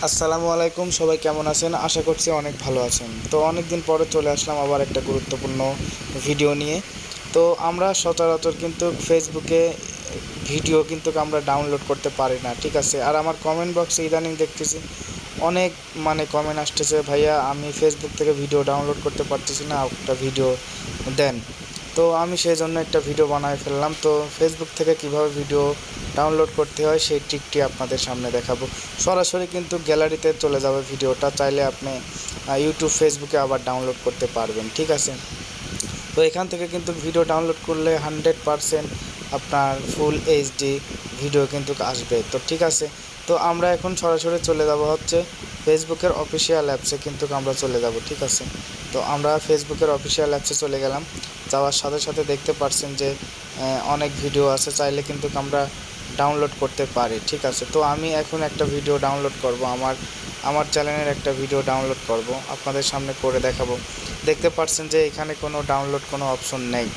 আসসালামু আলাইকুম, সবাই কেমন আছেন? আশা করছি অনেক ভালো আছেন। তো অনেক দিন পরে চলে আসলাম আবার একটা গুরুত্বপূর্ণ ভিডিও নিয়ে। তো আমরা সচরাচর কিন্তু ফেসবুকে ভিডিও কিন্তু আমরা ডাউনলোড করতে পারি না, ঠিক আছে? আর আমার কমেন্ট বক্সে ইদানিং দেখতেছি অনেক কমেন্ট আসতেছে, ভাইয়া আমি ফেসবুক থেকে ভিডিও ডাউনলোড করতে পারতেছি না, একটা ভিডিও দেন। তো আমি সেই জন্য একটা ভিডিও বানায় ফেললাম। তো ফেসবুক থেকে কিভাবে ভিডিও ডাউনলোড করতে হয় সেই ট্রিকটি আপনাদের সামনে দেখাবো। সরাসরি কিন্তু গ্যালারিতে চলে যাবে ভিডিওটা, চাইলে আপনি ইউটিউব ফেসবুকে আবার ডাউনলোড করতে পারবেন, ঠিক আছে? তো এখান থেকে কিন্তু ভিডিও ডাউনলোড করলে 100% আপনার ফুল এইচডি ভিডিও কিন্তু আসবে। তো ঠিক আছে, তো আমরা এখন সরাসরি চলে যাব হচ্ছে ফেসবুকের অফিসিয়াল অ্যাপসে কিন্তু আমরা চলে যাব, ঠিক আছে? তো আমরা ফেসবুকের অফিসিয়াল অ্যাপসে চলে গেলাম। যাওয়ার সাথে সাথে দেখতে পাচ্ছেন যে অনেক ভিডিও আছে, চাইলে কিন্তু আমরা ডাউনলোড করতে পারি, ঠিক আছে? তো আমি এখন একটা ভিডিও ডাউনলোড করব, আমার চ্যানেলের একটা ভিডিও ডাউনলোড করব, আপনাদের সামনে করে দেখাবো। দেখতে পাচ্ছেন যে এখানে কোনো অপশন নেই,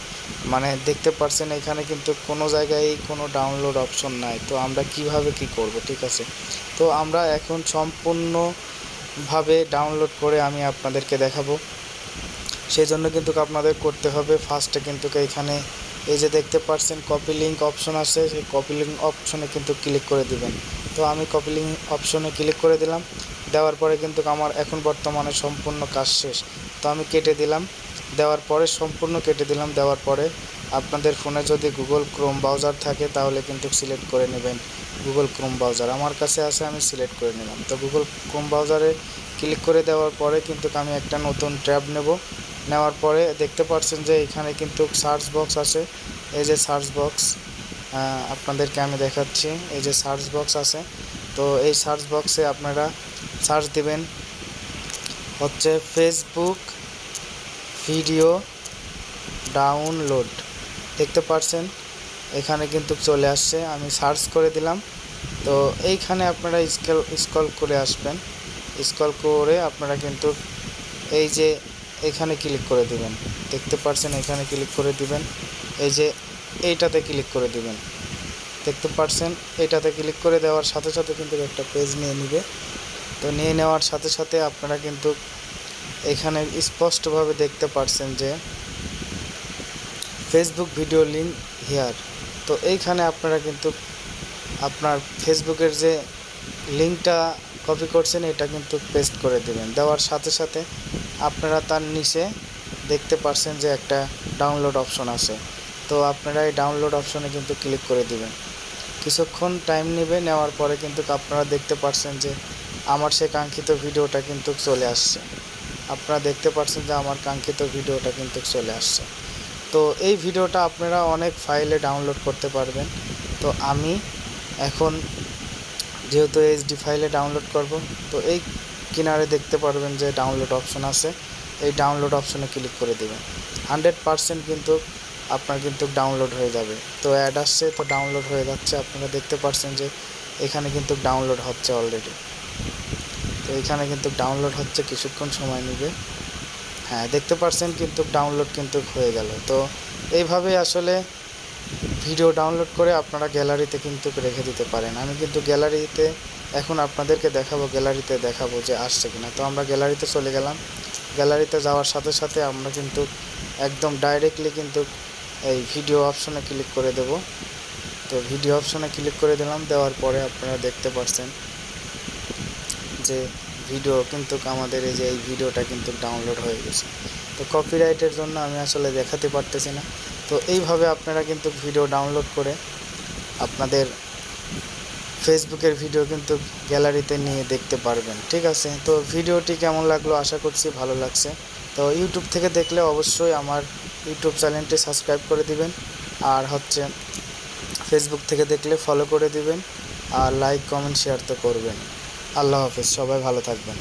দেখতে পাচ্ছেন এখানে কিন্তু কোনো জায়গায় কোনো ডাউনলোড অপশন নাই। তো আমরা কিভাবে কি করব, ঠিক আছে? তো আমরা এখন সম্পূর্ণভাবে ডাউনলোড করে আমি আপনাদেরকে দেখাবো। সেই জন্য কিন্তু আপনাদের করতে হবে ফার্স্টে কিন্তু এখানে এই যে দেখতে পাচ্ছেন কপি লিঙ্ক অপশন আছে, সেই কপি লিঙ্ক অপশনে কিন্তু ক্লিক করে দিবেন। তো আমি কপি লিঙ্ক অপশনে ক্লিক করে দিলাম। দেওয়ার পরে কিন্তু আমার এখন বর্তমানে সম্পূর্ণ কাজ শেষ। তো আমি কেটে দিলাম, দেওয়ার পরে সম্পূর্ণ কেটে দিলাম। দেওয়ার পরে আপনাদের ফোনে যদি গুগল ক্রোম ব্রাউজার থাকে তাহলে কিন্তু সিলেক্ট করে নেবেন গুগল ক্রোম ব্রাউজার। আমার কাছে আছে, আমি সিলেক্ট করে নিলাম। তো গুগল ক্রোম ব্রাউজারে ক্লিক করে দেওয়ার পরে কিন্তু আমি একটা নতুন ট্যাব নেওয়ার পরে দেখতে পাচ্ছেন যে এখানে কিন্তু সার্চ বক্স আছে। এই যে সার্চ বক্স আপনাদেরকে আমি দেখাচ্ছি, এই যে সার্চ বক্স আছে। তো এই সার্চ বক্সে আপনারা সার্চ দিবেন হচ্ছে ফেসবুক ভিডিও ডাউনলোড। দেখতে পাচ্ছেন এখানে কিন্তু চলে আসছে, আমি সার্চ করে দিলাম। তো এইখানে আপনারা স্ক্রল করে আসবেন, স্ক্রল করে আপনারা কিন্তু এই যে এখানে ক্লিক করে দিবেন। দেখতে পাচ্ছেন এখানে ক্লিক করে দিবেন, এই যে এইটাতে ক্লিক করে দিবেন। দেখতে পাচ্ছেন এটাতে ক্লিক করে দেওয়ার সাথে সাথে কিন্তু একটা পেজ নিয়ে নেবে। তো নিয়ে নেওয়ার সাথে সাথে আপনারা কিন্তু এখানে স্পষ্টভাবে দেখতে পাচ্ছেন যে ফেসবুক ভিডিও লিঙ্ক হিয়ার। তো এইখানে আপনারা কিন্তু আপনার ফেসবুকের যে লিঙ্কটা কপি করছেন এটা কিন্তু পেস্ট করে দেবেন। দেওয়ার সাথে সাথে আপনারা তার নিচে দেখতে পাচ্ছেন যে একটা ডাউনলোড অপশন আছে। তো আপনারা এই ডাউনলোড অপশনে কিন্তু ক্লিক করে দিবেন। কিছুক্ষণ টাইম নেবে, নেওয়ার পরে কিন্তু আপনারা দেখতে পাচ্ছেন যে আমার সেই কাঙ্ক্ষিত ভিডিওটা কিন্তু চলে আসছে। আপনারা দেখতে পাচ্ছেন যে আমার কাঙ্ক্ষিত ভিডিওটা কিন্তু চলে আসছে। তো এই ভিডিওটা আপনারা অনেক ফাইলে ডাউনলোড করতে পারবেন। তো আমি এখন যেহেতু এইচডি ফাইলে ডাউনলোড করব, তো এই কিনারে দেখতে পারবেন যে ডাউনলোড অপশন আছে, এই ডাউনলোড অপশনে ক্লিক করে দেবেন। 100% কিন্তু আপনার কিন্তু ডাউনলোড হয়ে যাবে। তো অ্যাড আসছে, তো ডাউনলোড হয়ে যাচ্ছে। আপনারা দেখতে পাচ্ছেন যে এখানে কিন্তু ডাউনলোড হচ্ছে অলরেডি। তো এখানে কিন্তু ডাউনলোড হচ্ছে, কিছুক্ষণ সময় নেবে। হ্যাঁ, দেখতে পাচ্ছেন কিন্তু ডাউনলোড কিন্তু হয়ে গেল। তো এইভাবে আসলে ভিডিও ডাউনলোড করে আপনারা গ্যালারিতে কিন্তু রেখে দিতে পারেন। আমি কিন্তু গ্যালারিতে এখন আপনাদেরকে গ্যালারিতে দেখাবো যে আসছে কিনা। তো আমরা গ্যালারিতে চলে গেলাম। গ্যালারিতে যাওয়ার সাথে সাথে আমরা কিন্তু একদম ডাইরেক্টলি কিন্তু এই ভিডিও অপশনে ক্লিক করে দেব। তো ভিডিও অপশনে ক্লিক করে দিলাম, দেওয়ার পরে আপনারা দেখতে পাচ্ছেন যে ভিডিও কিন্তু আমাদের এই ভিডিওটা কিন্তু ডাউনলোড হয়ে গেছে। তো কপিরাইটের জন্য আমি আসলে দেখাতে পারতেছি না। তো এইভাবে আপনারা কিন্তু ভিডিও ডাউনলোড করে আপনাদের ফেসবুকের ভিডিও কিন্তু গ্যালারিতে নিয়ে দেখতে পারবেন, ঠিক আছে? তো ভিডিওটি কেমন লাগলো, আশা করছি ভালো লাগছে। তো ইউটিউব থেকে দেখলে অবশ্যই আমার ইউটিউব চ্যানেলটি সাবস্ক্রাইব করে দিবেন, আর হচ্ছে ফেসবুক থেকে দেখলে ফলো করে দিবেন, আর লাইক কমেন্ট শেয়ার তো করবেন। আল্লাহ হাফেজ, সবাই ভালো থাকবেন।